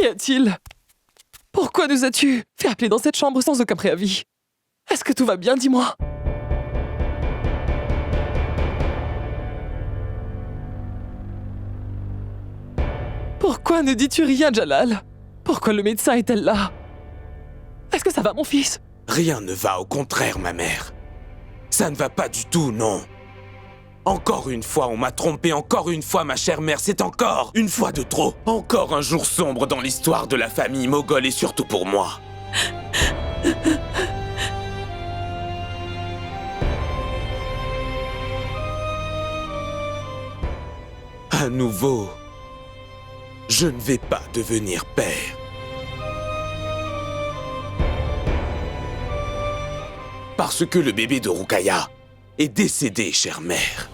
Qu'y a-t-il? Pourquoi nous as-tu fait appeler dans cette chambre sans aucun préavis? Est-ce que tout va bien, dis-moi? Pourquoi ne dis-tu rien, Jalal? Pourquoi le médecin est-elle là? Est-ce que ça va, mon fils? Rien ne va, au contraire, ma mère. Ça ne va pas du tout, non. Encore une fois, on m'a trompé, encore une fois, ma chère mère, c'est encore une fois de trop. Encore un jour sombre dans l'histoire de la famille moghole et surtout pour moi. À nouveau, je ne vais pas devenir père. Parce que le bébé de Ruqayya est décédé, chère mère.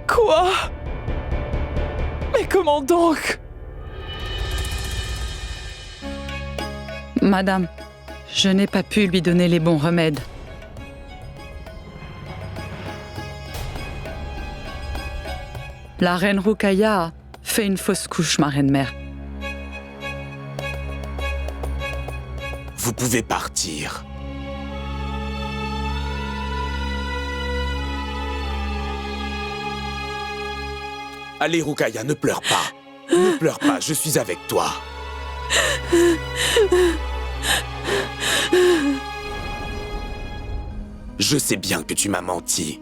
Quoi? Mais comment donc? Madame, je n'ai pas pu lui donner les bons remèdes. La reine Ruqayya fait une fausse couche, ma reine-mère. Vous pouvez partir. Allez, Ruqayya, ne pleure pas. Ne pleure pas, je suis avec toi. Je sais bien que tu m'as menti.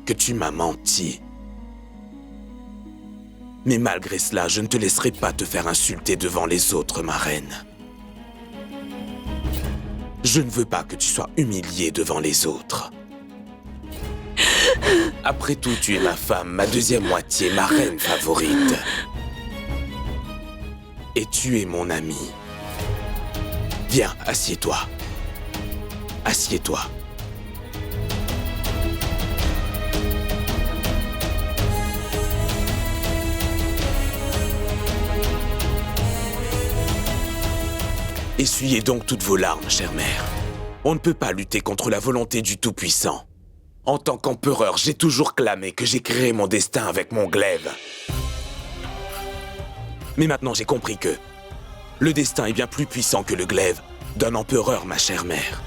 Que tu m'as menti. Mais malgré cela, je ne te laisserai pas te faire insulter devant les autres, ma reine. Je ne veux pas que tu sois humiliée devant les autres. Après tout, tu es ma femme, ma deuxième moitié, ma reine favorite. Et tu es mon ami. Viens, assieds-toi. Assieds-toi. Essuyez donc toutes vos larmes, chère mère. On ne peut pas lutter contre la volonté du Tout-Puissant. En tant qu'empereur, j'ai toujours clamé que j'ai créé mon destin avec mon glaive. Mais maintenant, j'ai compris que le destin est bien plus puissant que le glaive d'un empereur, ma chère mère.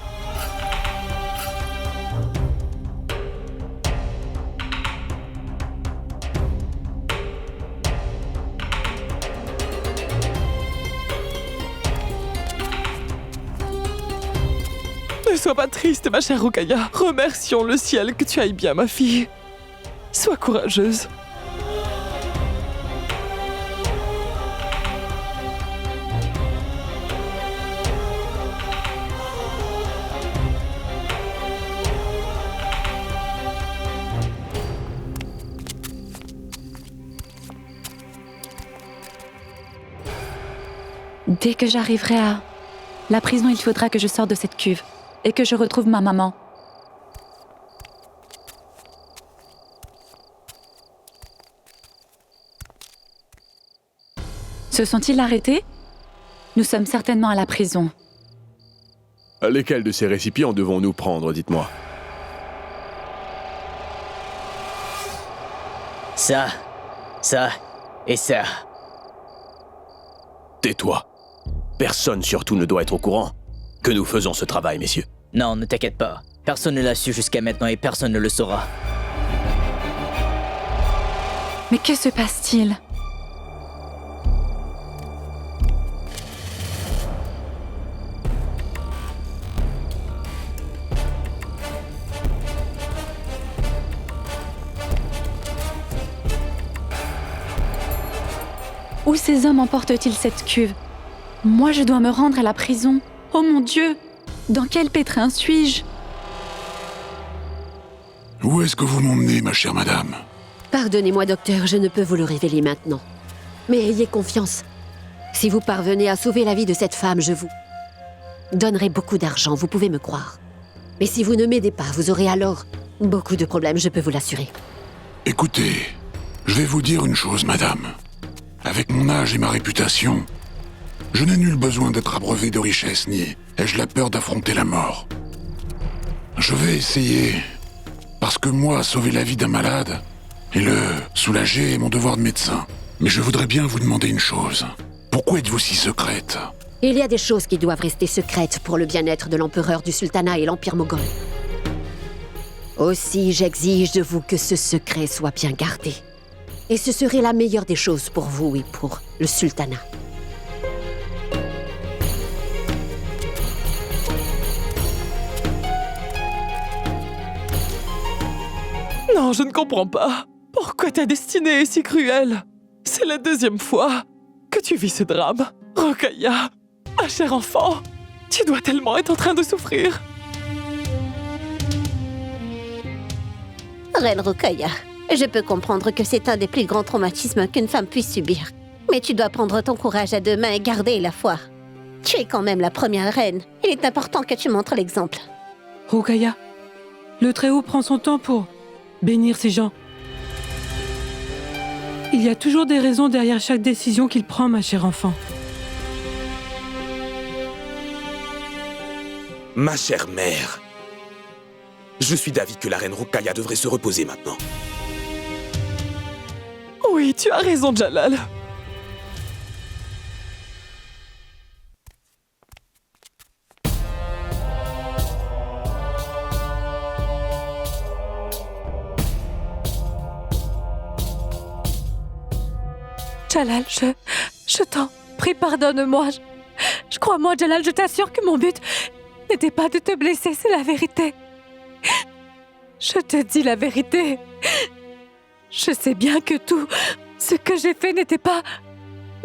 Ne sois pas triste, ma chère Ruqayya. Remercions le ciel que tu ailles bien, ma fille. Sois courageuse. Dès que j'arriverai à la prison, il faudra que je sorte de cette cuve et que je retrouve ma maman. Se sont-ils arrêtés? Nous sommes certainement à la prison. Lesquels de ces récipients devons-nous prendre, dites-moi? Ça et ça. Tais-toi. Personne surtout ne doit être au courant que nous faisons ce travail, messieurs. Non, ne t'inquiète pas. Personne ne l'a su jusqu'à maintenant et personne ne le saura. Mais que se passe-t-il? Où ces hommes emportent-ils cette cuve? Moi, je dois me rendre à la prison. Oh mon Dieu! Dans quel pétrin suis-je? Où est-ce que vous m'emmenez, ma chère madame? Pardonnez-moi, docteur, je ne peux vous le révéler maintenant. Mais ayez confiance. Si vous parvenez à sauver la vie de cette femme, je vous donnerai beaucoup d'argent, vous pouvez me croire. Mais si vous ne m'aidez pas, vous aurez alors beaucoup de problèmes, je peux vous l'assurer. Écoutez, je vais vous dire une chose, madame. Avec mon âge et ma réputation, je n'ai nul besoin d'être abreuvé de richesses, ni ai-je la peur d'affronter la mort. Je vais essayer. Parce que moi, sauver la vie d'un malade et le soulager est mon devoir de médecin. Mais je voudrais bien vous demander une chose. Pourquoi êtes-vous si secrète? Il y a des choses qui doivent rester secrètes pour le bien-être de l'empereur du sultanat et l'empire moghol. Aussi, j'exige de vous que ce secret soit bien gardé. Et ce serait la meilleure des choses pour vous et pour le sultanat. Non, je ne comprends pas. Pourquoi ta destinée est si cruelle? C'est la deuxième fois que tu vis ce drame. Rokhaya, ma chère enfant, tu dois tellement être en train de souffrir. Reine Rokhaya, je peux comprendre que c'est un des plus grands traumatismes qu'une femme puisse subir. Mais tu dois prendre ton courage à deux mains et garder la foi. Tu es quand même la première reine. Il est important que tu montres l'exemple. Rokhaya, le Très-Haut prend son temps pour bénir ces gens. Il y a toujours des raisons derrière chaque décision qu'il prend, ma chère enfant. Ma chère mère, je suis d'avis que la reine Rokhaya devrait se reposer maintenant. Oui, tu as raison, Jalal. Jalal, je t'en prie, pardonne-moi. Je crois-moi, Jalal, je t'assure que mon but n'était pas de te blesser, c'est la vérité. Je te dis la vérité. Je sais bien que tout ce que j'ai fait n'était pas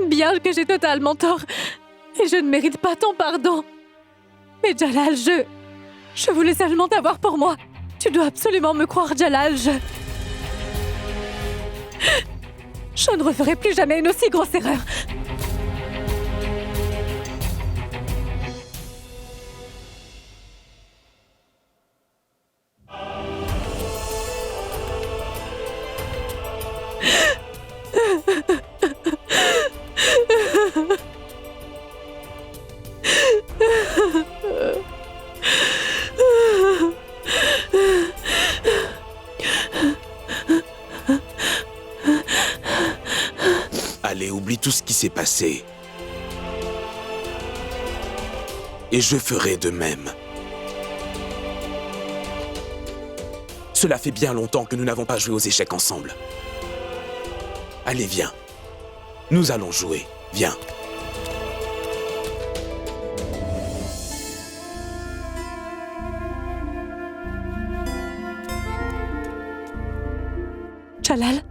bien, que j'ai totalement tort. Et je ne mérite pas ton pardon. Mais Jalal, je voulais seulement t'avoir pour moi. Tu dois absolument me croire, Jalal, Je ne referai plus jamais une aussi grosse erreur. Allez, oublie tout ce qui s'est passé. Et je ferai de même. Cela fait bien longtemps que nous n'avons pas joué aux échecs ensemble. Allez, viens. Nous allons jouer. Viens. Jalal,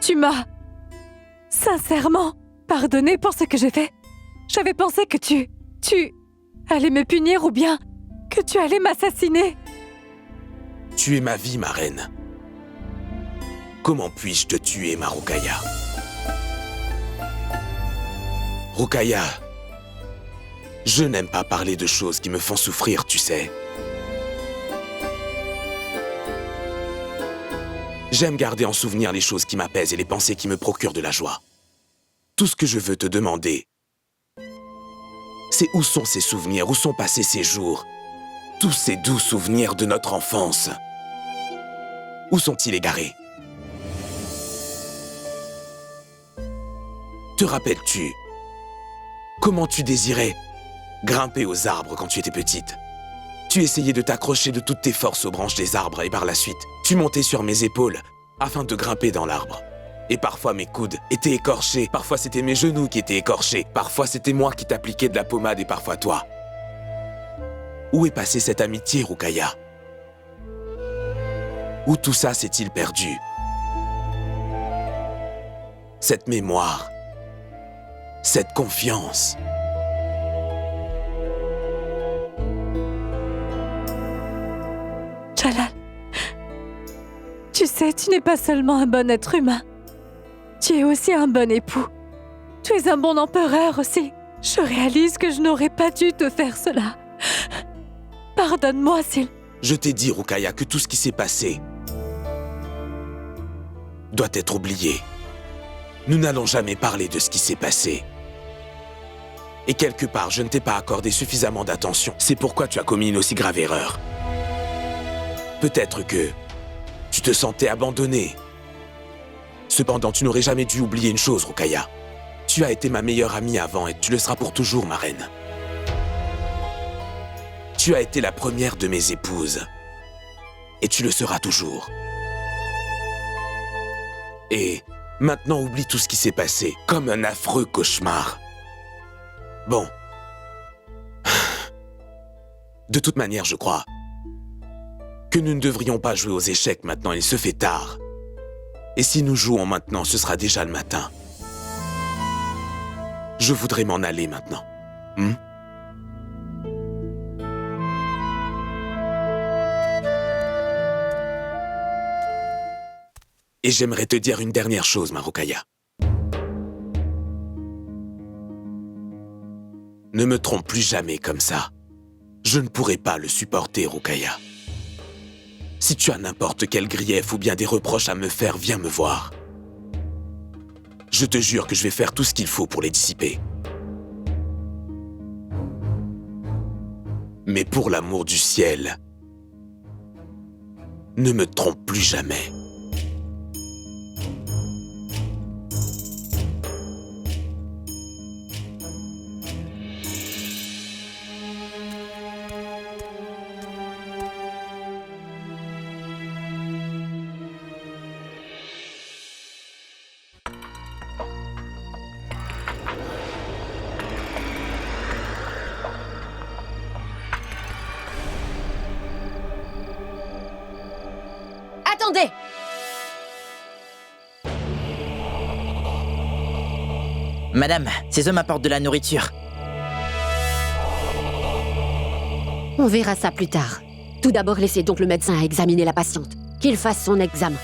tu m'as sincèrement pardonné pour ce que j'ai fait. J'avais pensé que tu allais me punir ou bien que tu allais m'assassiner. Tu es ma vie, ma reine. Comment puis-je te tuer, ma Rokhaya? Rokhaya, je n'aime pas parler de choses qui me font souffrir, tu sais. J'aime garder en souvenir les choses qui m'apaisent et les pensées qui me procurent de la joie. Tout ce que je veux te demander, c'est où sont ces souvenirs, où sont passés ces jours, tous ces doux souvenirs de notre enfance. Où sont-ils égarés? Te rappelles-tu comment tu désirais grimper aux arbres quand tu étais petite? Tu essayais de t'accrocher de toutes tes forces aux branches des arbres et par la suite, tu montais sur mes épaules afin de grimper dans l'arbre. Et parfois mes coudes étaient écorchés, parfois c'était mes genoux qui étaient écorchés, parfois c'était moi qui t'appliquais de la pommade et parfois toi. Où est passée cette amitié, Rokhaya? Où tout ça s'est-il perdu? Cette mémoire, cette confiance. Jalal, tu sais, tu n'es pas seulement un bon être humain. Tu es aussi un bon époux. Tu es un bon empereur aussi. Je réalise que je n'aurais pas dû te faire cela. Pardonne-moi, s'il... Je t'ai dit, Rokhaya, que tout ce qui s'est passé doit être oublié. Nous n'allons jamais parler de ce qui s'est passé. Et quelque part, je ne t'ai pas accordé suffisamment d'attention. C'est pourquoi tu as commis une aussi grave erreur. Peut-être que tu te sentais abandonné. Cependant, tu n'aurais jamais dû oublier une chose, Rukaya. Tu as été ma meilleure amie avant et tu le seras pour toujours, ma reine. Tu as été la première de mes épouses. Et tu le seras toujours. Et maintenant, oublie tout ce qui s'est passé, comme un affreux cauchemar. Bon. De toute manière, je crois que nous ne devrions pas jouer aux échecs maintenant, il se fait tard. Et si nous jouons maintenant, ce sera déjà le matin. Je voudrais m'en aller maintenant. Et j'aimerais te dire une dernière chose, ma Rukaya. Ne me trompe plus jamais comme ça. Je ne pourrai pas le supporter, Rukaya. Si tu as n'importe quel grief ou bien des reproches à me faire, viens me voir. Je te jure que je vais faire tout ce qu'il faut pour les dissiper. Mais pour l'amour du ciel, ne me trompe plus jamais. Attendez! Madame, ces hommes apportent de la nourriture. On verra ça plus tard. Tout d'abord, laissez donc le médecin examiner la patiente. Qu'il fasse son examen.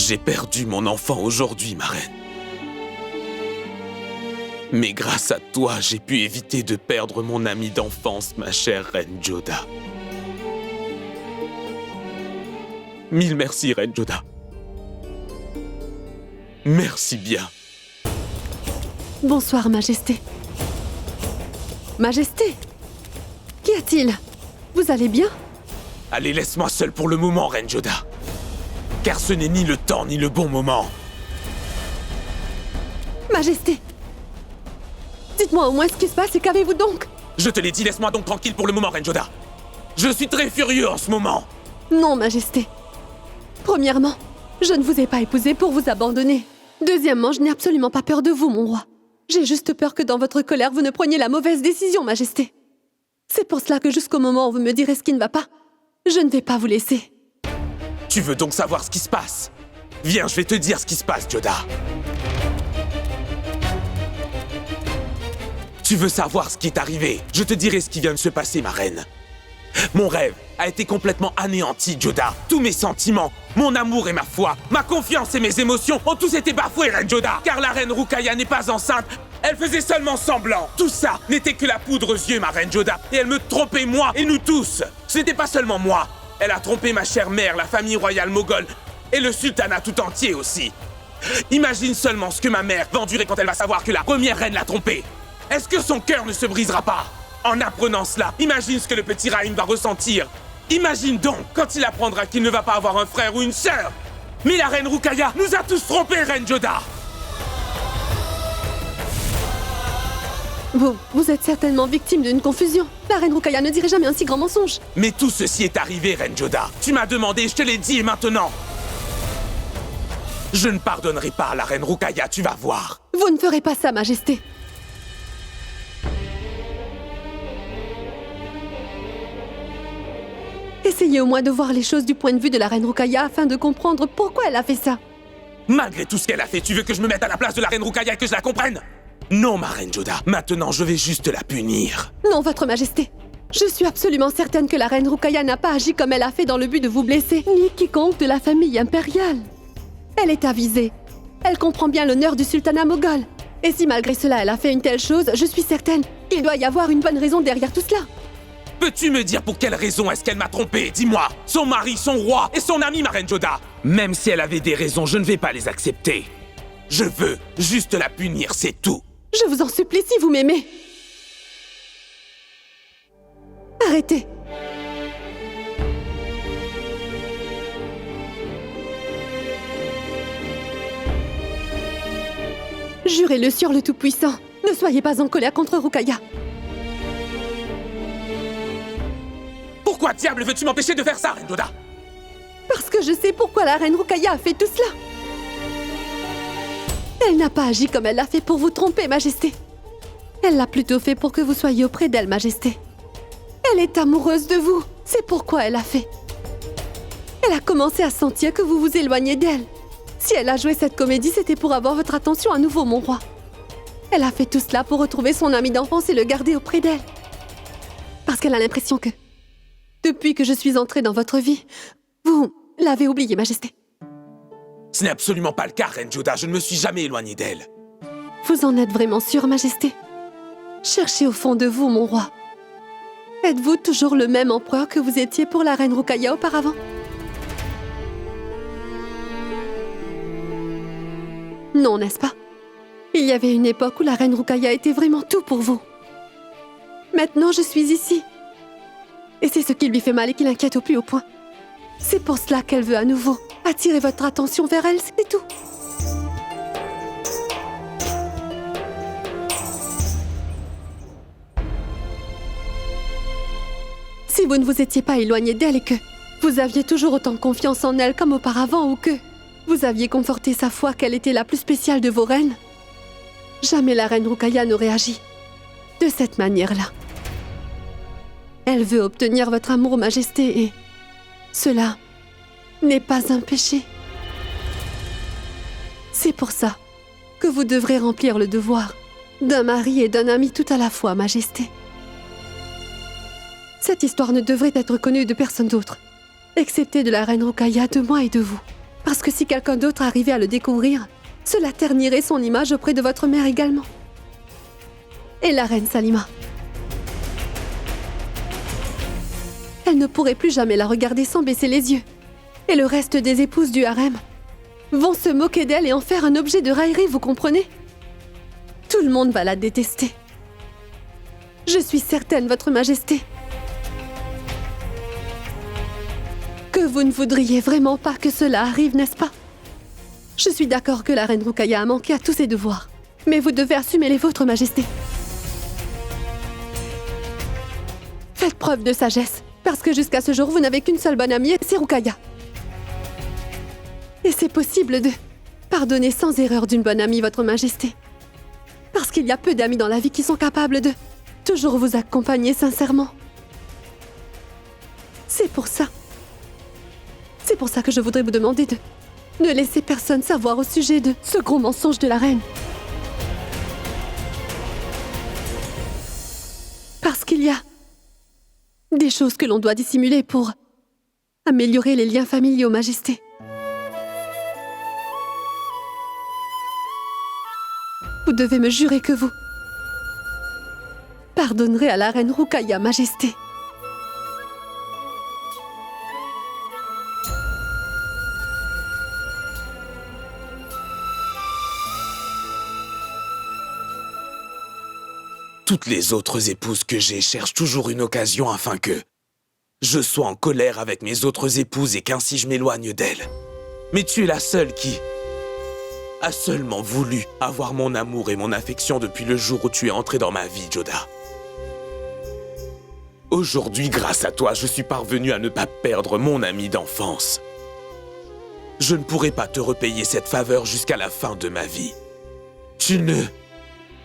J'ai perdu mon enfant aujourd'hui, ma reine. Mais grâce à toi, j'ai pu éviter de perdre mon ami d'enfance, ma chère reine Joda. Mille merci, reine Joda. Merci bien. Bonsoir, Majesté. Majesté, qu'y a-t-il? Vous allez bien? Allez, laisse-moi seul pour le moment, reine Joda. Car ce n'est ni le temps ni le bon moment. Majesté, dites-moi au moins ce qui se passe et qu'avez-vous donc? Je te l'ai dit, laisse-moi donc tranquille pour le moment, reine Joda. Je suis très furieux en ce moment. Non, Majesté. Premièrement, je ne vous ai pas épousé pour vous abandonner. Deuxièmement, je n'ai absolument pas peur de vous, mon roi. J'ai juste peur que dans votre colère, vous ne preniez la mauvaise décision, Majesté. C'est pour cela que jusqu'au moment où vous me direz ce qui ne va pas, je ne vais pas vous laisser. Tu veux donc savoir ce qui se passe? Viens, je vais te dire ce qui se passe, Joda. Tu veux savoir ce qui est arrivé? Je te dirai ce qui vient de se passer, ma reine. Mon rêve a été complètement anéanti, Joda. Tous mes sentiments, mon amour et ma foi, ma confiance et mes émotions ont tous été bafoués, reine Joda. Car la reine Rukaya n'est pas enceinte, elle faisait seulement semblant. Tout ça n'était que la poudre aux yeux, ma reine Joda. Et elle me trompait, moi et nous tous. Ce n'était pas seulement moi. Elle a trompé ma chère mère, la famille royale moghole, et le sultanat tout entier aussi. Imagine seulement ce que ma mère va endurer quand elle va savoir que la première reine l'a trompée. Est-ce que son cœur ne se brisera pas? En apprenant cela, imagine ce que le petit Raïm va ressentir. Imagine donc quand il apprendra qu'il ne va pas avoir un frère ou une sœur. Mais la reine Rukaya nous a tous trompés, reine Joda. Vous êtes certainement victime d'une confusion. La reine Rukaya ne dirait jamais un si grand mensonge. Mais tout ceci est arrivé, reine Joda. Tu m'as demandé, je te l'ai dit, et maintenant? Je ne pardonnerai pas à la reine Rukaya, tu vas voir. Vous ne ferez pas ça, Majesté. Essayez au moins de voir les choses du point de vue de la reine Rukaya afin de comprendre pourquoi elle a fait ça. Malgré tout ce qu'elle a fait, tu veux que je me mette à la place de la reine Rukaya et que je la comprenne? Non, ma reine Joda. Maintenant, je vais juste la punir. Non, votre Majesté. Je suis absolument certaine que la reine Rukaya n'a pas agi comme elle a fait dans le but de vous blesser, ni quiconque de la famille impériale. Elle est avisée. Elle comprend bien l'honneur du sultanat moghol. Et si malgré cela elle a fait une telle chose, je suis certaine qu'il doit y avoir une bonne raison derrière tout cela. Peux-tu me dire pour quelle raison est-ce qu'elle m'a trompé? Dis-moi. Son mari, son roi et son ami, ma reine Joda. Même si elle avait des raisons, je ne vais pas les accepter. Je veux juste la punir, c'est tout. Je vous en supplie si vous m'aimez. Arrêtez. Jurez-le sur le Tout-Puissant. Ne soyez pas en colère contre Rukaya. Pourquoi diable veux-tu m'empêcher de faire ça, reine Joda? Parce que je sais pourquoi la reine Rukaya a fait tout cela. Elle n'a pas agi comme elle l'a fait pour vous tromper, Majesté. Elle l'a plutôt fait pour que vous soyez auprès d'elle, Majesté. Elle est amoureuse de vous. C'est pourquoi elle a fait. Elle a commencé à sentir que vous vous éloignez d'elle. Si elle a joué cette comédie, c'était pour avoir votre attention à nouveau, mon roi. Elle a fait tout cela pour retrouver son ami d'enfance et le garder auprès d'elle. Parce qu'elle a l'impression que, depuis que je suis entrée dans votre vie, vous l'avez oubliée, Majesté. Ce n'est absolument pas le cas, reine Joda. Je ne me suis jamais éloigné d'elle. Vous en êtes vraiment sûre, Majesté? Cherchez au fond de vous, mon roi. Êtes-vous toujours le même empereur que vous étiez pour la reine Rukaya auparavant? Non, n'est-ce pas? Il y avait une époque où la reine Rukaya était vraiment tout pour vous. Maintenant, je suis ici. Et c'est ce qui lui fait mal et qui l'inquiète au plus haut point. C'est pour cela qu'elle veut à nouveau attirer votre attention vers elle, c'est tout. Si vous ne vous étiez pas éloigné d'elle et que vous aviez toujours autant confiance en elle comme auparavant ou que vous aviez conforté sa foi qu'elle était la plus spéciale de vos reines, jamais la reine Rukaya n'aurait agi de cette manière-là. Elle veut obtenir votre amour, Majesté, et cela n'est pas un péché. C'est pour ça que vous devrez remplir le devoir d'un mari et d'un ami tout à la fois, Majesté. Cette histoire ne devrait être connue de personne d'autre, excepté de la reine Rukaya, de moi et de vous. Parce que si quelqu'un d'autre arrivait à le découvrir, cela ternirait son image auprès de votre mère également. Et la reine Salima. Elle ne pourrait plus jamais la regarder sans baisser les yeux. Et le reste des épouses du harem vont se moquer d'elle et en faire un objet de raillerie, vous comprenez? Tout le monde va la détester. Je suis certaine, votre Majesté, que vous ne voudriez vraiment pas que cela arrive, n'est-ce pas? Je suis d'accord que la reine Rukaya a manqué à tous ses devoirs, mais vous devez assumer les vôtres, Majesté. Faites preuve de sagesse, parce que jusqu'à ce jour, vous n'avez qu'une seule bonne amie, et c'est Rukaya. Et c'est possible de pardonner sans erreur d'une bonne amie, votre Majesté. Parce qu'il y a peu d'amis dans la vie qui sont capables de toujours vous accompagner sincèrement. C'est pour ça. C'est pour ça que je voudrais vous demander de ne laisser personne savoir au sujet de ce gros mensonge de la reine. Parce qu'il y a des choses que l'on doit dissimuler pour améliorer les liens familiaux, Majesté. Vous devez me jurer que vous pardonnerez à la reine Rukaya, Majesté. Toutes les autres épouses que j'ai cherchent toujours une occasion afin que je sois en colère avec mes autres épouses et qu'ainsi je m'éloigne d'elles. Mais tu es la seule qui a seulement voulu avoir mon amour et mon affection depuis le jour où tu es entré dans ma vie, Joda. Aujourd'hui, grâce à toi, je suis parvenu à ne pas perdre mon ami d'enfance. Je ne pourrai pas te repayer cette faveur jusqu'à la fin de ma vie. Tu ne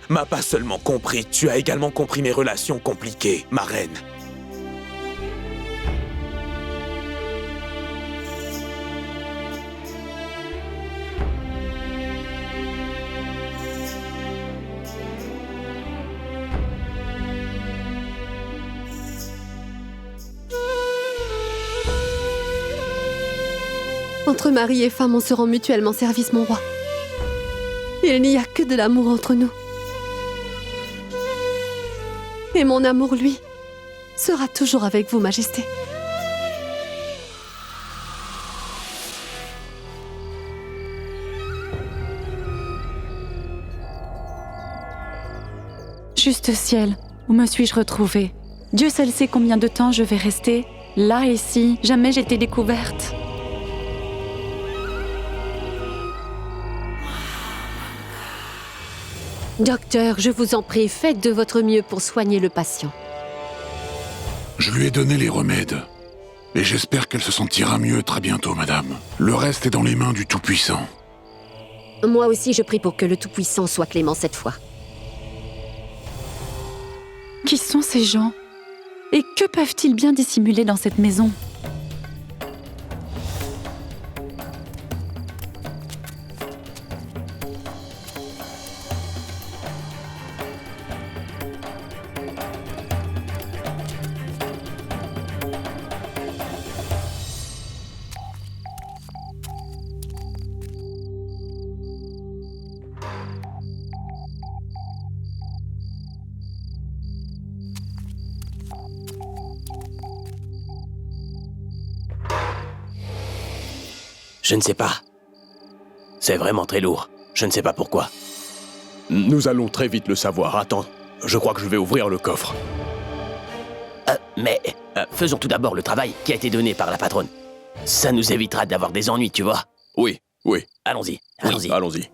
m'as pas seulement compris, tu as également compris mes relations compliquées, ma reine. Entre mari et femme, on se rend mutuellement service, mon roi. Il n'y a que de l'amour entre nous. Et mon amour, lui, sera toujours avec vous, Majesté. Juste ciel, où me suis-je retrouvée? Dieu seul sait combien de temps je vais rester, là et si jamais j'étais découverte. Docteur, je vous en prie, faites de votre mieux pour soigner le patient. Je lui ai donné les remèdes. Et j'espère qu'elle se sentira mieux très bientôt, madame. Le reste est dans les mains du Tout-Puissant. Moi aussi, je prie pour que le Tout-Puissant soit clément cette fois. Qui sont ces gens? Et que peuvent-ils bien dissimuler dans cette maison? Je ne sais pas. C'est vraiment très lourd. Je ne sais pas pourquoi. Nous allons très vite le savoir. Attends, je crois que je vais ouvrir le coffre. Mais faisons tout d'abord le travail qui a été donné par la patronne. Ça nous évitera d'avoir des ennuis, tu vois. Oui, oui. Allons-y, Oui, allons-y. allons-y.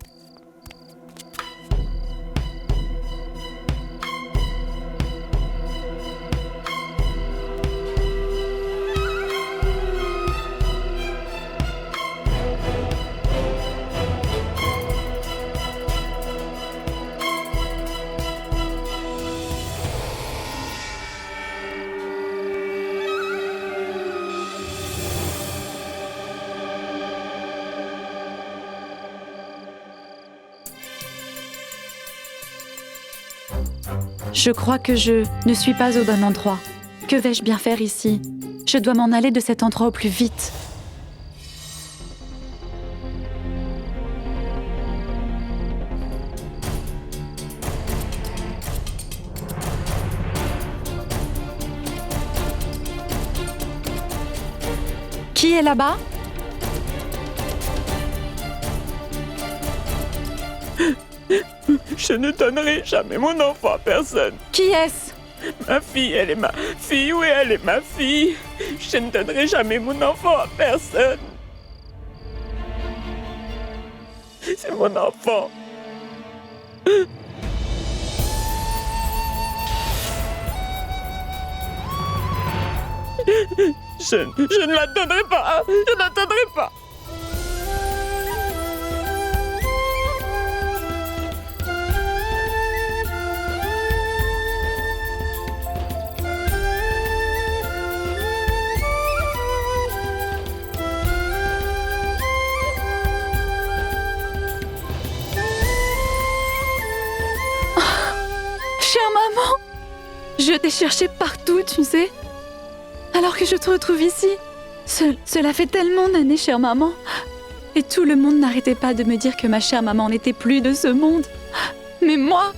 Je crois que je ne suis pas au bon endroit. Que vais-je bien faire ici? Je dois m'en aller de cet endroit au plus vite. Qui est là-bas? Je ne donnerai jamais mon enfant à personne. Qui est-ce? Ma fille, elle est ma fille. Oui, elle est ma fille. Je ne donnerai jamais mon enfant à personne. C'est mon enfant. Je ne la donnerai pas. Je ne la donnerai pas. Chère maman, je t'ai cherché partout, tu sais. Alors que je te retrouve ici. Cela fait tellement d'années, chère maman. Et tout le monde n'arrêtait pas de me dire que ma chère maman n'était plus de ce monde. Mais moi...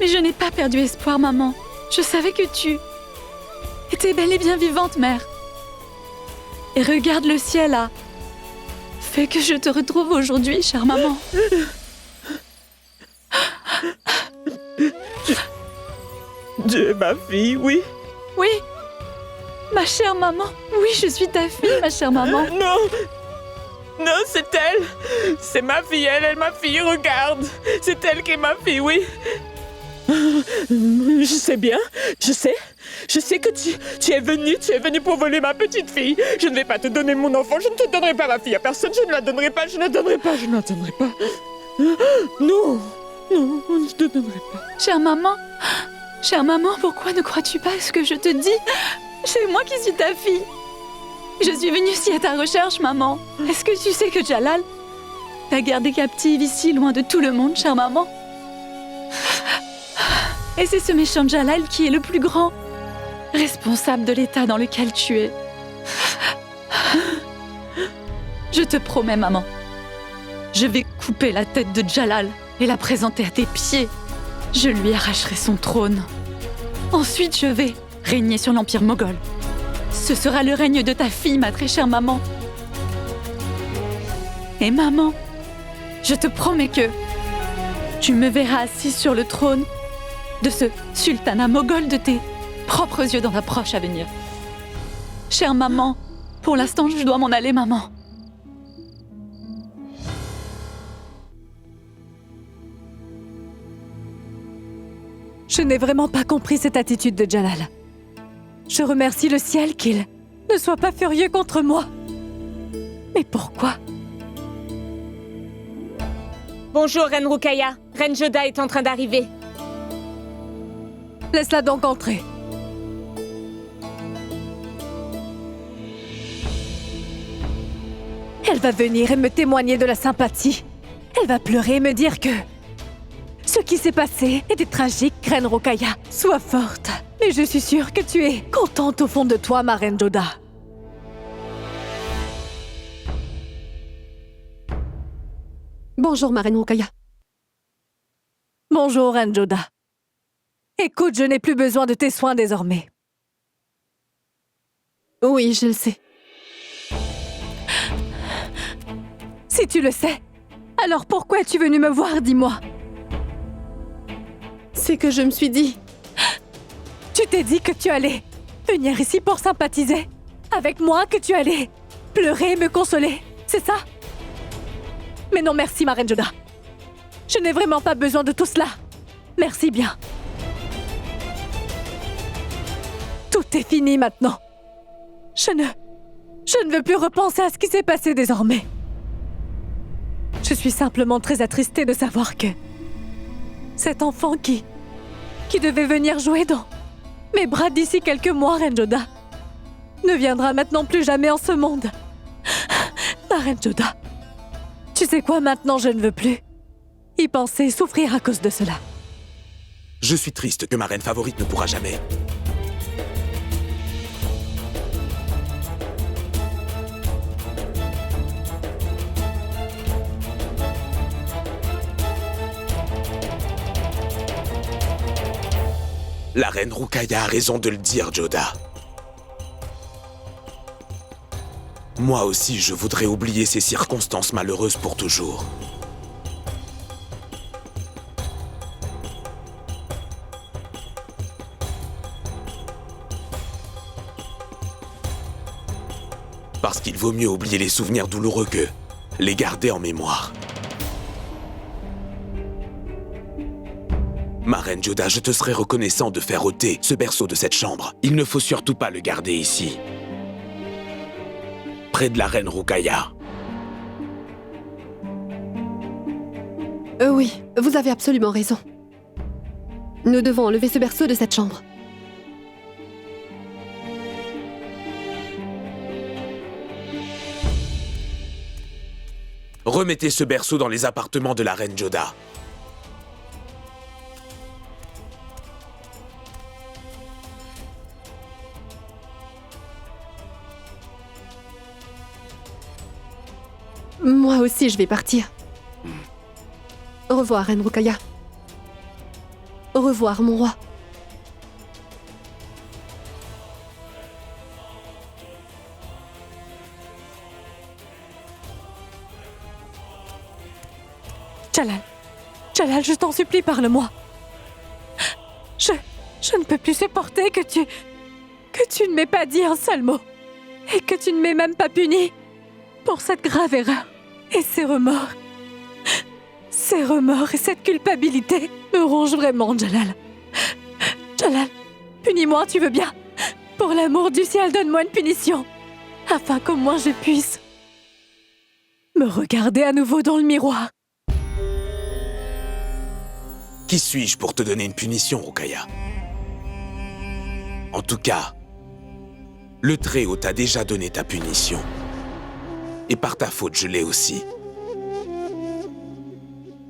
Mais je n'ai pas perdu espoir, maman. Je savais que tu étais bel et bien vivante, mère. Et regarde le ciel, là. Fais que je te retrouve aujourd'hui, chère maman. Tu es ma fille, oui. Oui. Ma chère maman. Oui, je suis ta fille, ma chère maman. Non. Non, c'est elle. C'est ma fille, elle est ma fille, regarde. C'est elle qui est ma fille, oui. Je sais bien, je sais. Je sais que tu es venu pour voler ma petite fille. Je ne vais pas te donner mon enfant, je ne te donnerai pas ma fille à personne, je ne la donnerai pas, je ne la donnerai pas, je ne la donnerai pas. Non, non, je ne te donnerai pas. Chère maman, pourquoi ne crois-tu pas ce que je te dis? C'est moi qui suis ta fille. Je suis venue ici à ta recherche, maman. Est-ce que tu sais que Jalal t'a gardée captive ici, loin de tout le monde, chère maman? Et c'est ce méchant Jalal qui est le plus grand responsable de l'état dans lequel tu es. Je te promets, maman, je vais couper la tête de Jalal et la présenter à tes pieds. Je lui arracherai son trône. Ensuite, je vais régner sur l'Empire moghol. Ce sera le règne de ta fille, ma très chère maman. Et maman, je te promets que tu me verras assise sur le trône de ce sultanat moghol de tes propres yeux dans la proche avenir. Chère maman, pour l'instant, je dois m'en aller, maman. Je n'ai vraiment pas compris cette attitude de Jalal. Je remercie le ciel qu'il ne soit pas furieux contre moi. Mais pourquoi? Bonjour, Reine Ruqayya. Reine Joda est en train d'arriver. Laisse-la donc entrer. Elle va venir et me témoigner de la sympathie. Elle va pleurer et me dire que ce qui s'est passé était tragique, Reine Ruqayya. Sois forte. Mais je suis sûre que tu es contente au fond de toi, ma Reine Joda. Bonjour, ma Reine Ruqayya. Bonjour, Reine Joda. Écoute, je n'ai plus besoin de tes soins désormais. Oui, je le sais. Si tu le sais, alors pourquoi es-tu venu me voir, dis-moi? C'est que je me suis dit... Tu t'es dit que tu allais venir ici pour sympathiser avec moi, que tu allais pleurer et me consoler, c'est ça? Mais non, merci, ma Reine Joda. Je n'ai vraiment pas besoin de tout cela. Merci bien. Tout est fini maintenant. Je ne veux plus repenser à ce qui s'est passé désormais. Je suis simplement très attristée de savoir que cet enfant qui devait venir jouer dans mes bras d'ici quelques mois, Reine Joda, ne viendra maintenant plus jamais en ce monde. Ma Reine Joda, tu sais quoi, maintenant je ne veux plus y penser, souffrir à cause de cela. Je suis triste que ma reine favorite ne pourra jamais. La reine Ruqayya a raison de le dire, Joda. Moi aussi, je voudrais oublier ces circonstances malheureuses pour toujours. Parce qu'il vaut mieux oublier les souvenirs douloureux que les garder en mémoire. Ma reine Joda, je te serais reconnaissant de faire ôter ce berceau de cette chambre. Il ne faut surtout pas le garder ici. Près de la reine Ruqayya. Oui, vous avez absolument raison. Nous devons enlever ce berceau de cette chambre. Remettez ce berceau dans les appartements de la reine Joda. Moi aussi, je vais partir. Au revoir, Reine Ruqayya. Au revoir, mon roi. Jalal, je t'en supplie, parle-moi. Je Je ne peux plus supporter que tu ne m'aies pas dit un seul mot. Et que tu ne m'aies même pas puni pour cette grave erreur. Et ces remords et cette culpabilité me rongent vraiment, Jalal. Jalal, punis-moi, tu veux bien? Pour l'amour du ciel, donne-moi une punition, afin qu'au moins je puisse me regarder à nouveau dans le miroir. Qui suis-je pour te donner une punition, Rokhaya? En tout cas, le Très-Haut t'a déjà donné ta punition. Et par ta faute, je l'ai aussi.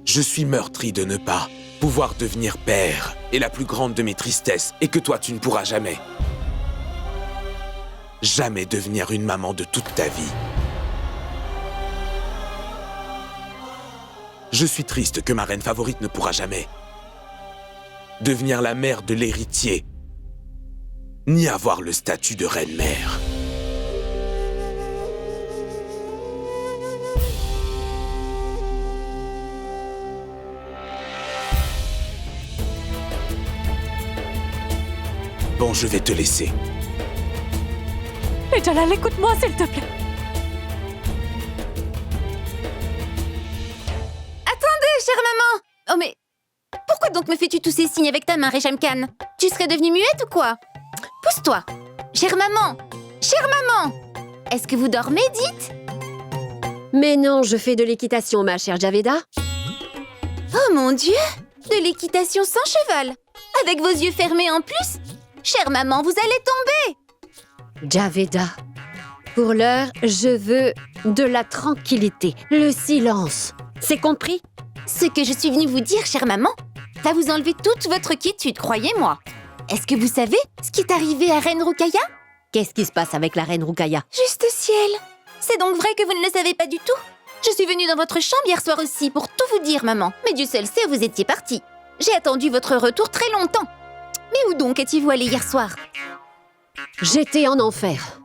Je suis meurtri de ne pas pouvoir devenir père. Et la plus grande de mes tristesses est que toi, tu ne pourras jamais. Jamais devenir une maman de toute ta vie. Je suis triste que ma reine favorite ne pourra jamais devenir la mère de l'héritier, ni avoir le statut de reine-mère. Bon, je vais te laisser. Mais Jalal, écoute-moi, s'il te plaît. Attendez, chère maman! Oh mais... Pourquoi donc me fais-tu tous ces signes avec ta main, Resham Khan? Tu serais devenue muette ou quoi? Pousse-toi! Chère maman! Chère maman! Est-ce que vous dormez, dites? Mais non, je fais de l'équitation, ma chère Javeda. Oh mon Dieu! De l'équitation sans cheval! Avec vos yeux fermés en plus? Chère maman, vous allez tomber! Javeda, pour l'heure, je veux de la tranquillité, le silence. C'est compris? Ce que je suis venue vous dire, chère maman, va vous enlever toute votre quiétude, croyez-moi. Est-ce que vous savez ce qui est arrivé à Reine Rokhaya? Qu'est-ce qui se passe avec la reine Rokhaya? Juste ciel! C'est donc vrai que vous ne le savez pas du tout? Je suis venue dans votre chambre hier soir aussi pour tout vous dire, maman. Mais Dieu seul sait où vous étiez partie. J'ai attendu votre retour très longtemps. Mais où donc étiez-vous allé hier soir? J'étais en enfer.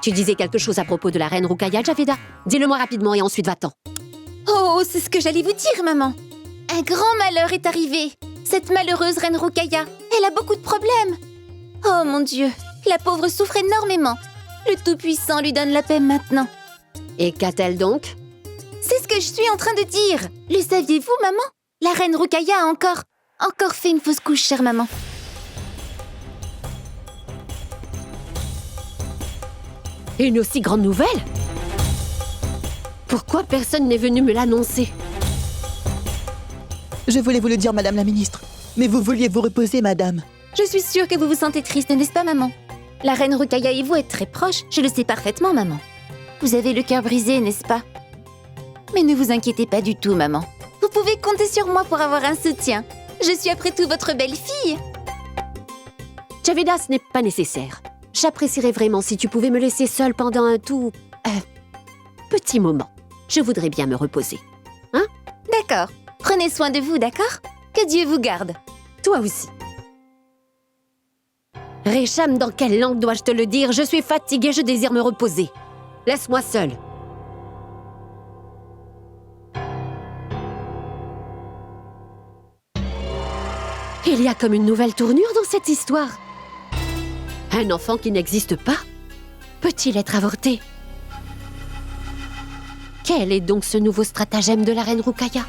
Tu disais quelque chose à propos de la reine Rokhaya, Javeda? Dis-le-moi rapidement et ensuite va-t'en. Oh, c'est ce que j'allais vous dire, maman. Un grand malheur est arrivé. Cette malheureuse reine Rokhaya, elle a beaucoup de problèmes. Oh mon Dieu, la pauvre souffre énormément. Le Tout-Puissant lui donne la paix maintenant. Et qu'a-t-elle donc? C'est ce que je suis en train de dire. Le saviez-vous, maman? La reine Rokhaya a encore fait une fausse couche, chère maman. Une aussi grande nouvelle? Pourquoi personne n'est venu me l'annoncer? Je voulais vous le dire, Madame la Ministre. Mais vous vouliez vous reposer, Madame. Je suis sûre que vous vous sentez triste, n'est-ce pas, maman? La reine Rokhaya et vous êtes très proches, je le sais parfaitement, maman. Vous avez le cœur brisé, n'est-ce pas? Mais ne vous inquiétez pas du tout, maman. Vous pouvez compter sur moi pour avoir un soutien. Je suis après tout votre belle-fille. Javeda, ce n'est pas nécessaire. J'apprécierais vraiment si tu pouvais me laisser seule pendant un tout... petit moment. Je voudrais bien me reposer. Hein? D'accord. Prenez soin de vous, d'accord? Que Dieu vous garde. Toi aussi. Resham, dans quelle langue dois-je te le dire? Je suis fatiguée, je désire me reposer. Laisse-moi seule. Il y a comme une nouvelle tournure dans cette histoire. Un enfant qui n'existe pas? Peut-il être avorté? Quel est donc ce nouveau stratagème de la reine Rokhaya?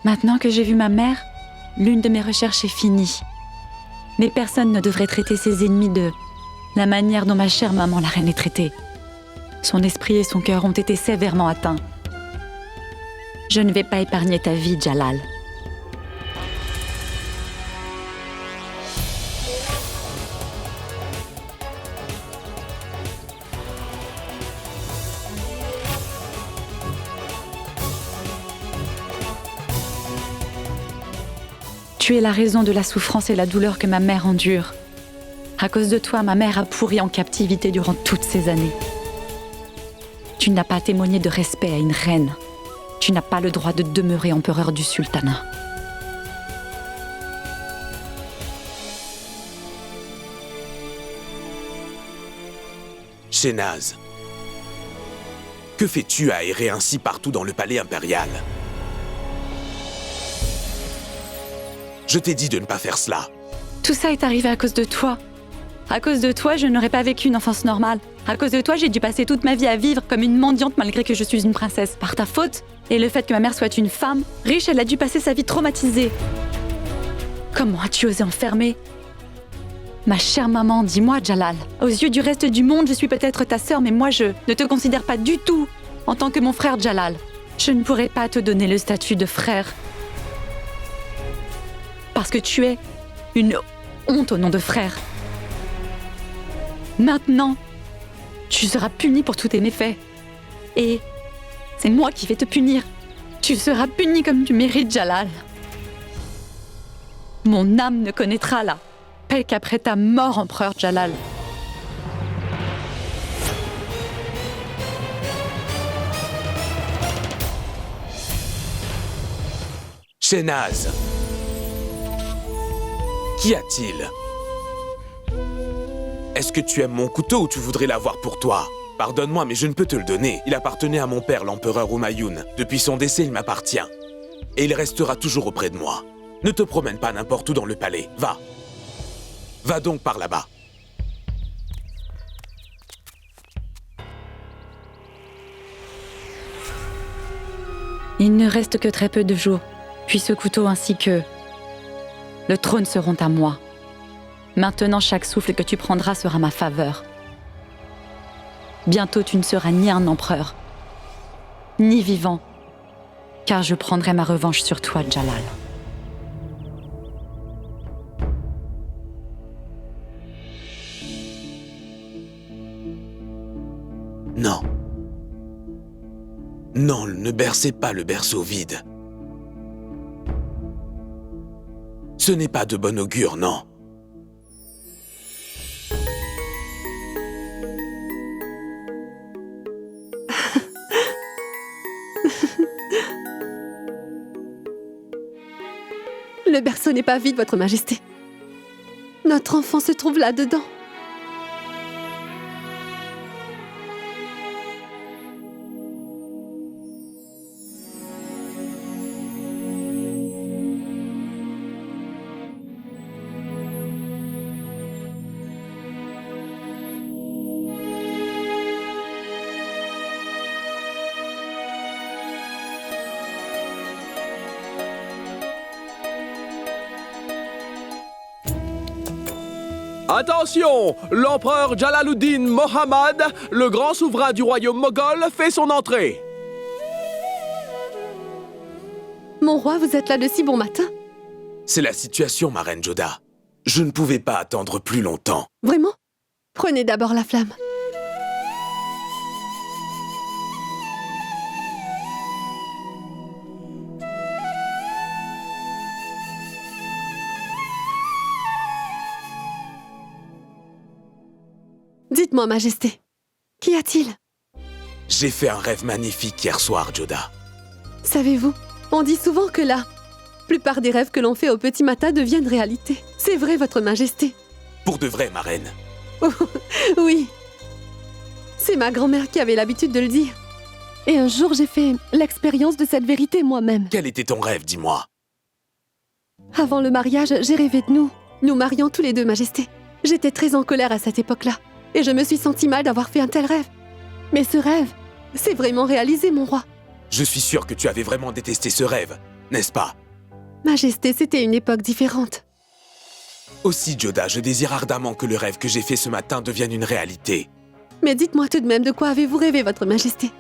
Maintenant que j'ai vu ma mère, l'une de mes recherches est finie. Mais personne ne devrait traiter ses ennemis de la manière dont ma chère maman la reine est traitée. Son esprit et son cœur ont été sévèrement atteints. Je ne vais pas épargner ta vie, Jalal. Tu es la raison de la souffrance et la douleur que ma mère endure. À cause de toi, ma mère a pourri en captivité durant toutes ces années. Tu n'as pas témoigné de respect à une reine. Tu n'as pas le droit de demeurer empereur du sultanat. Shehnaz, que fais-tu à errer ainsi partout dans le palais impérial? Je t'ai dit de ne pas faire cela. Tout ça est arrivé à cause de toi. À cause de toi, je n'aurais pas vécu une enfance normale. À cause de toi, j'ai dû passer toute ma vie à vivre comme une mendiante malgré que je suis une princesse. Par ta faute, et le fait que ma mère soit une femme, riche, elle a dû passer sa vie traumatisée. Comment as-tu osé enfermer ma chère maman, dis-moi, Jalal. Aux yeux du reste du monde, je suis peut-être ta sœur, mais moi, je ne te considère pas du tout en tant que mon frère Jalal. Je ne pourrais pas te donner le statut de frère. Parce que tu es une honte au nom de frère. Maintenant, tu seras puni pour tous tes méfaits. Et c'est moi qui vais te punir. Tu seras puni comme tu mérites, Jalal. Mon âme ne connaîtra la paix qu'après ta mort, empereur Jalal. Shehnaz, qu'y a-t-il? Est-ce que tu aimes mon couteau ou tu voudrais l'avoir pour toi? Pardonne-moi, mais je ne peux te le donner. Il appartenait à mon père, l'empereur Humayun. Depuis son décès, il m'appartient. Et il restera toujours auprès de moi. Ne te promène pas n'importe où dans le palais. Va. Va donc par là-bas. Il ne reste que très peu de jours, puis ce couteau ainsi que le trône seront à moi. Maintenant, chaque souffle que tu prendras sera ma faveur. Bientôt, tu ne seras ni un empereur, ni vivant, car je prendrai ma revanche sur toi, Jalal. Non. Non, ne bercez pas le berceau vide. Ce n'est pas de bon augure, non. Le berceau n'est pas vide, Votre Majesté. Notre enfant se trouve là-dedans. Attention! L'empereur Jalaluddin Mohammad, le grand souverain du royaume moghol, fait son entrée. Mon roi, vous êtes là de si bon matin? C'est la situation, ma reine Joda. Je ne pouvais pas attendre plus longtemps. Vraiment? Prenez d'abord la flamme. Dites-moi, Majesté, qu'y a-t-il? J'ai fait un rêve magnifique hier soir, Joda. Savez-vous, on dit souvent que la plupart des rêves que l'on fait au petit matin deviennent réalité. C'est vrai, Votre Majesté. Pour de vrai, ma reine. Oui. C'est ma grand-mère qui avait l'habitude de le dire. Et un jour, j'ai fait l'expérience de cette vérité moi-même. Quel était ton rêve, dis-moi? Avant le mariage, j'ai rêvé de nous mariant tous les deux, Majesté. J'étais très en colère à cette époque-là. Et je me suis sentie mal d'avoir fait un tel rêve. Mais ce rêve, c'est vraiment réalisé, mon roi. Je suis sûr que tu avais vraiment détesté ce rêve, n'est-ce pas? Majesté, c'était une époque différente. Aussi, Joda, je désire ardemment que le rêve que j'ai fait ce matin devienne une réalité. Mais dites-moi tout de même de quoi avez-vous rêvé, Votre Majesté?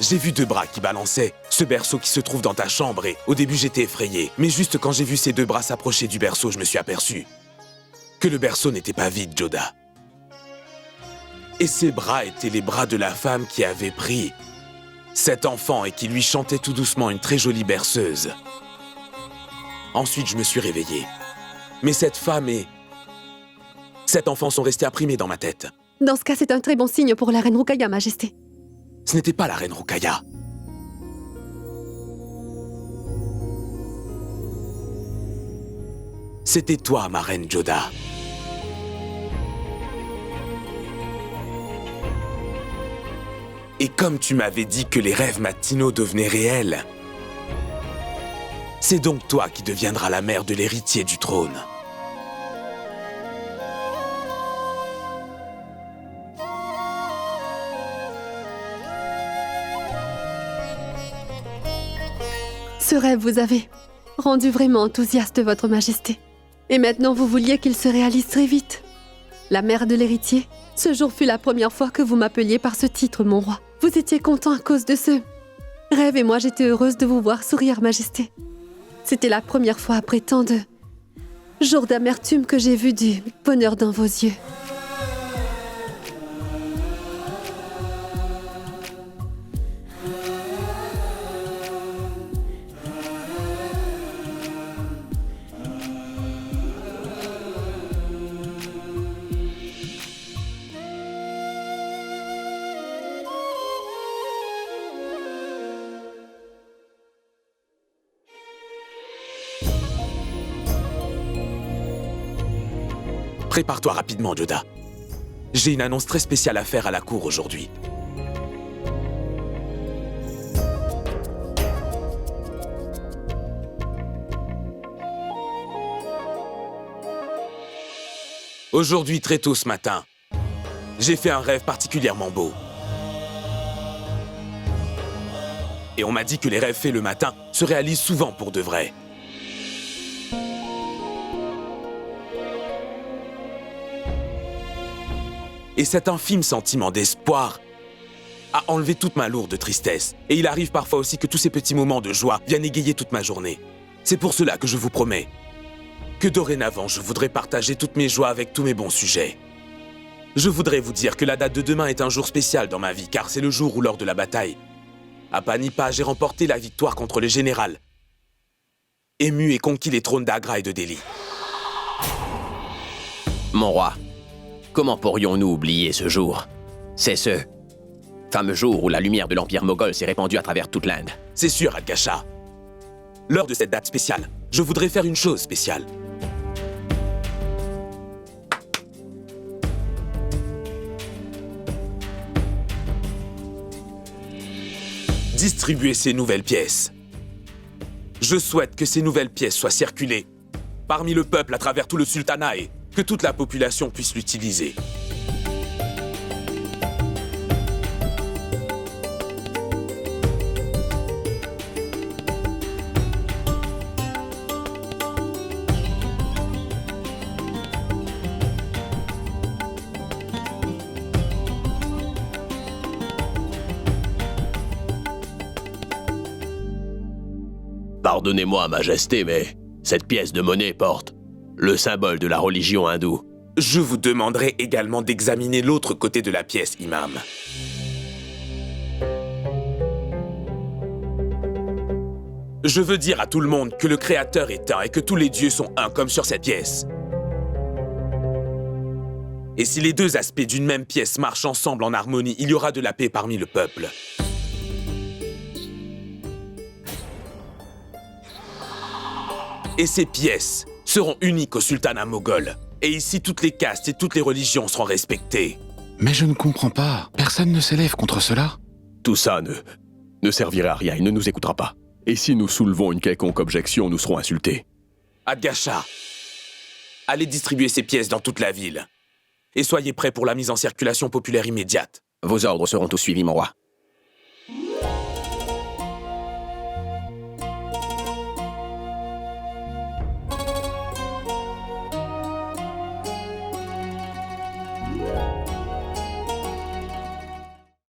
J'ai vu deux bras qui balançaient, ce berceau qui se trouve dans ta chambre et, au début, j'étais effrayé. Mais juste quand j'ai vu ces deux bras s'approcher du berceau, je me suis aperçu que le berceau n'était pas vide, Joda. Et ces bras étaient les bras de la femme qui avait pris cet enfant et qui lui chantait tout doucement une très jolie berceuse. Ensuite, je me suis réveillé. Mais cette femme et cet enfant sont restés imprimés dans ma tête. Dans ce cas, c'est un très bon signe pour la reine Ruqayya, Majesté. Ce n'était pas la reine Ruqayya. C'était toi, ma reine Joda. Et comme tu m'avais dit que les rêves matinaux devenaient réels, c'est donc toi qui deviendras la mère de l'héritier du trône. Ce rêve vous avait rendu vraiment enthousiaste, Votre Majesté. Et maintenant, vous vouliez qu'il se réalise très vite. La mère de l'héritier, ce jour fut la première fois que vous m'appeliez par ce titre, mon roi. Vous étiez content à cause de ce rêve et moi j'étais heureuse de vous voir sourire, Majesté. C'était la première fois après tant de jours d'amertume que j'ai vu du bonheur dans vos yeux. Prépare-toi rapidement, Joda. J'ai une annonce très spéciale à faire à la cour aujourd'hui. Aujourd'hui, très tôt ce matin, j'ai fait un rêve particulièrement beau. Et on m'a dit que les rêves faits le matin se réalisent souvent pour de vrai. Et cet infime sentiment d'espoir a enlevé toute ma lourde tristesse. Et il arrive parfois aussi que tous ces petits moments de joie viennent égayer toute ma journée. C'est pour cela que je vous promets que dorénavant, je voudrais partager toutes mes joies avec tous mes bons sujets. Je voudrais vous dire que la date de demain est un jour spécial dans ma vie, car c'est le jour où, lors de la bataille, à Panipa, j'ai remporté la victoire contre le général, ému et conquis les trônes d'Agra et de Delhi. Mon roi, comment pourrions-nous oublier ce jour? C'est ce fameux jour où la lumière de l'Empire moghol s'est répandue à travers toute l'Inde. C'est sûr, Adgasha. Lors de cette date spéciale, je voudrais faire une chose spéciale. Distribuer ces nouvelles pièces. Je souhaite que ces nouvelles pièces soient circulées parmi le peuple à travers tout le sultanat et que toute la population puisse l'utiliser. Pardonnez-moi, Majesté, mais cette pièce de monnaie porte le symbole de la religion hindoue. Je vous demanderai également d'examiner l'autre côté de la pièce, Imam. Je veux dire à tout le monde que le Créateur est un et que tous les dieux sont un, comme sur cette pièce. Et si les deux aspects d'une même pièce marchent ensemble en harmonie, il y aura de la paix parmi le peuple. Et ces pièces seront uniques au sultanat moghol. Et ici, toutes les castes et toutes les religions seront respectées. Mais je ne comprends pas. Personne ne s'élève contre cela. Tout ça ne servirait à rien. Il ne nous écoutera pas. Et si nous soulevons une quelconque objection, nous serons insultés. Adgasha, allez distribuer ces pièces dans toute la ville. Et soyez prêts pour la mise en circulation populaire immédiate. Vos ordres seront tous suivis, mon roi.